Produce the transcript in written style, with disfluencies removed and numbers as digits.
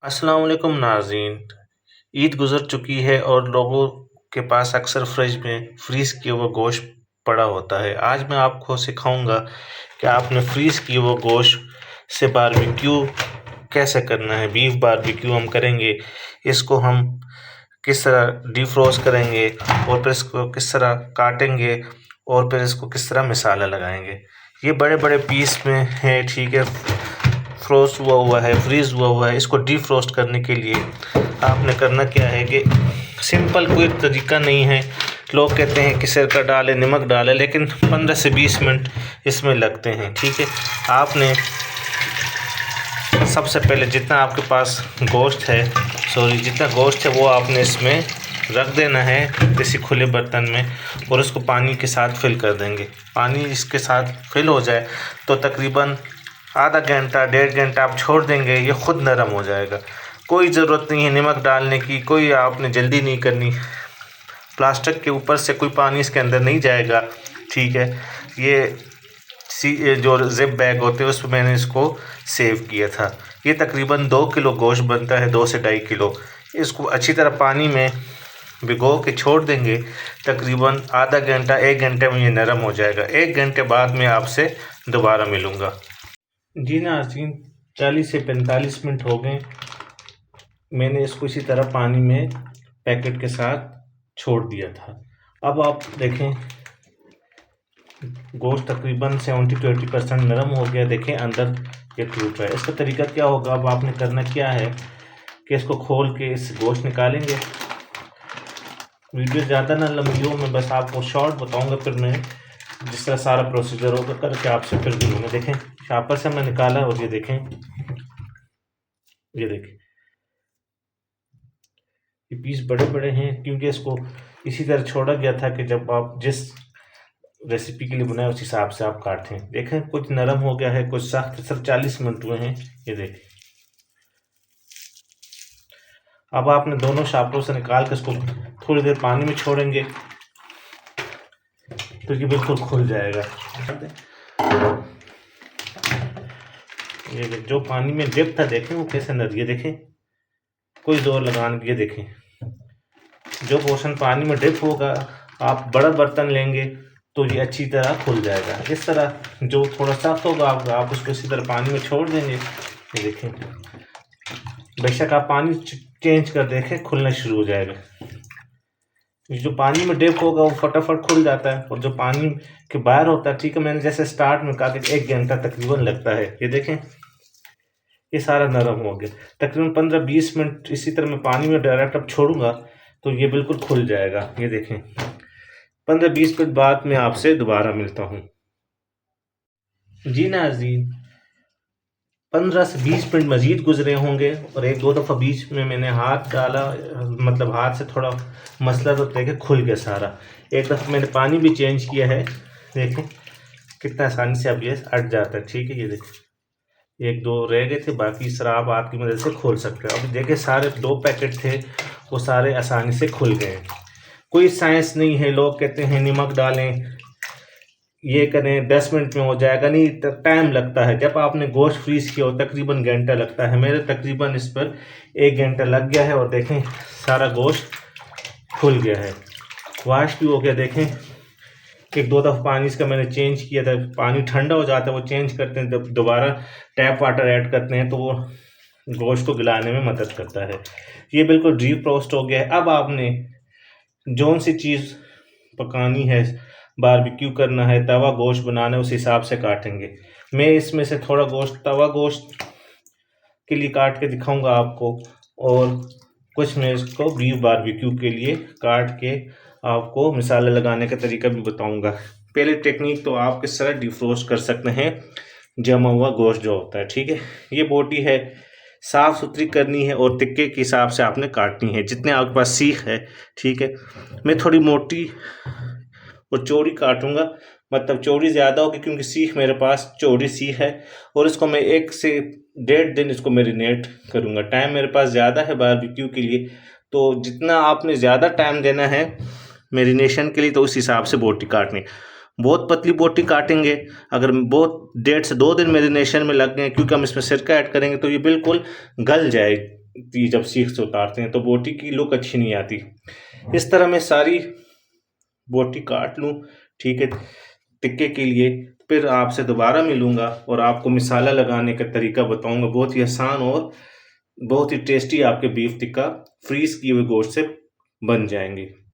अस्सलाम वालेकुम नाज़रीन। ईद गुज़र चुकी है और लोगों के पास अक्सर फ्रिज में फ्रीज़ किया हुआ गोश्त पड़ा होता है। आज मैं आपको सिखाऊंगा कि आपने फ्रीज़ किए हुए गोश्त से बारबेक्यू कैसे करना है। बीफ बारबेक्यू हम करेंगे। इसको हम किस तरह डिफ्रोस्ट करेंगे और फिर इसको किस तरह काटेंगे और फिर इसको किस तरह मसाला लगाएंगे। ये बड़े बड़े पीस में है, ठीक है। फ्रोस्ट हुआ हुआ है, फ्रीज हुआ हुआ है। इसको डीफ्रोस्ट करने के लिए आपने करना क्या है कि सिंपल कोई तरीका नहीं है। लोग कहते हैं कि सिरका डालें, नमक डालें, लेकिन 15 से 20 मिनट इसमें लगते हैं, ठीक है। आपने सबसे पहले जितना आपके पास गोश्त है जितना गोश्त है वो आपने इसमें रख देना है किसी खुले बर्तन में और उसको पानी के साथ फिल कर देंगे। पानी इसके साथ फिल हो जाए तो तकरीबन आधा घंटा 1.5 घंटा आप छोड़ देंगे, ये ख़ुद नरम हो जाएगा। कोई ज़रूरत नहीं है नमक डालने की, कोई आपने जल्दी नहीं करनी। प्लास्टिक के ऊपर से कोई पानी इसके अंदर नहीं जाएगा, ठीक है। ये जो ज़िप बैग होते हैं उसमें मैंने इसको सेव किया था। ये तकरीबन 2 किलो गोश्त बनता है, 2 से 2.5 किलो। इसको अच्छी तरह पानी में भिगो के छोड़ देंगे। तकरीबन आधा घंटा 1 घंटे में ये नरम हो जाएगा। 1 घंटे बाद मैं आपसे दोबारा मिलूँगा। जी नाज़रीन, 40 से 45 मिनट हो गए। मैंने इसको इसी तरह पानी में पैकेट के साथ छोड़ दिया था। अब आप देखें गोश्त तकरीबन 70 to 80% नरम हो गया। देखें अंदर ये टूट रहा है। इसका तरीका क्या होगा, अब आपने करना क्या है कि इसको खोल के इस गोश्त निकालेंगे। वीडियो ज़्यादा ना लंबी हो, मैं बस आपको शॉर्ट बताऊंगा, फिर मैं जिस तरह सारा प्रोसीजर होगा करके आपसे फिर मिलूँगा। देखें शापर से मैं निकाला और ये देखें ये पीस बड़े बड़े हैं क्योंकि इसको इसी तरह छोड़ा गया था कि जब आप जिस रेसिपी के लिए बनाए उस हिसाब से आप काटें। देखें कुछ नरम हो गया है, कुछ सख्त। सिर्फ 40 मिनट हुए हैं। ये देखें अब आपने दोनों शापरों से निकाल कर इसको थोड़ी देर पानी में छोड़ेंगे तो ये बिल्कुल खुल जाएगा। ये जो पानी में डिप था देखें वो कैसे नर, ये देखें कोई जोर लगाने की। ये देखें जो पोर्शन पानी में डिप होगा आप बड़ा बर्तन लेंगे तो ये अच्छी तरह खुल जाएगा। इस तरह जो थोड़ा सख्त होगा आप उसको इसी तरह पानी में छोड़ देंगे। ये देखें बेशक आप पानी चेंज कर देखें, खुलना शुरू हो जाएगा। जो पानी में डिप होगा वो फटाफट खुल जाता है और जो पानी के बाहर होता है, ठीक है, मैंने जैसे स्टार्ट में कहा कि 1 घंटा तकरीबन लगता है। ये देखें ये सारा नरम हो गया। तकरीबन 15-20 मिनट इसी तरह मैं पानी में डायरेक्ट अब छोड़ूंगा तो ये बिल्कुल खुल जाएगा। ये देखें 15-20 मिनट बाद मैं आपसे दोबारा मिलता हूँ। जी नाज़रीन, 15 से 20 मिनट मज़ीद गुजरे होंगे और 1-2 दफ़ा बीच में मैंने हाथ डाला, मतलब हाथ से थोड़ा मसला तो देखे खुल गया सारा। एक दफ़ा मैंने पानी भी चेंज किया है। देखें कितना आसानी से अब ये हट जाता है, ठीक है। ये देखें 1-2 रह गए थे, बाकी शराब आपकी मदद से खोल सकते हैं। अभी देखें सारे 2 पैकेट थे वो सारे आसानी से खुल गए। कोई साइंस नहीं है। लोग कहते हैं नमक डालें, ये करें, 10 मिनट में हो जाएगा, नहीं टाइम लगता है। जब आपने गोश्त फ्रीज किया हो तकरीबन घंटा लगता है। मेरे तकरीबन इस पर 1 घंटा लग गया है और देखें सारा गोश्त खुल गया है, वाश भी हो गया। देखें 1-2 दफ़ा पानी इसका मैंने चेंज किया था। पानी ठंडा हो जाता है, वो चेंज करते हैं, जब दोबारा टैप वाटर ऐड करते हैं तो वो गोश्त को गलाने में मदद करता है। ये बिल्कुल डीप रोस्ट हो गया है। अब आपने जौन सी चीज़ पकानी है, बारबेक्यू करना है, तवा गोश्त बनाना है, उस हिसाब से काटेंगे। मैं इसमें से थोड़ा गोश्त तवा गोश्त के लिए काट के दिखाऊंगा आपको और कुछ मैं इसको बीफ बारबेक्यू के लिए काट के आपको मसाले लगाने का तरीका भी बताऊंगा। पहले टेक्निक तो आप किस तरह डिफ्रोस्ट कर सकते हैं जमा हुआ गोश्त जो होता है, ठीक है। ये बोटी है, साफ़ सुथरी करनी है और टिक्के के हिसाब से आपने काटनी है जितने आपके पास सीख है, ठीक है। मैं थोड़ी मोटी और चौड़ी काटूंगा, मतलब चौड़ी ज़्यादा होगी क्योंकि सीख मेरे पास चौड़ी सीख है और इसको मैं 1 से 1.5 दिन इसको मैरिनेट करूंगा। टाइम मेरे पास ज़्यादा है बारबेक्यू के लिए, तो जितना आपने ज़्यादा टाइम देना है मैरिनेशन के लिए तो उस हिसाब से बोटी काटनी। बहुत पतली बोटी काटेंगे अगर बहुत 1.5 से 2 दिन मैरिनेशन में लग गए, क्योंकि हम इसमें सिरका ऐड करेंगे तो ये बिल्कुल गल जाएगी। जब सीख से उतारते हैं तो बोटी की लुक अच्छी नहीं आती। इस तरह मैं सारी बोटी काट लूँ, ठीक है, टिक्के के लिए। फिर आपसे दोबारा मिलूँगा और आपको मिसाला लगाने का तरीका बताऊँगा। बहुत ही आसान और बहुत ही टेस्टी आपके बीफ टिक्का फ्रीज़ किए हुए गोश्त से बन जाएँगे।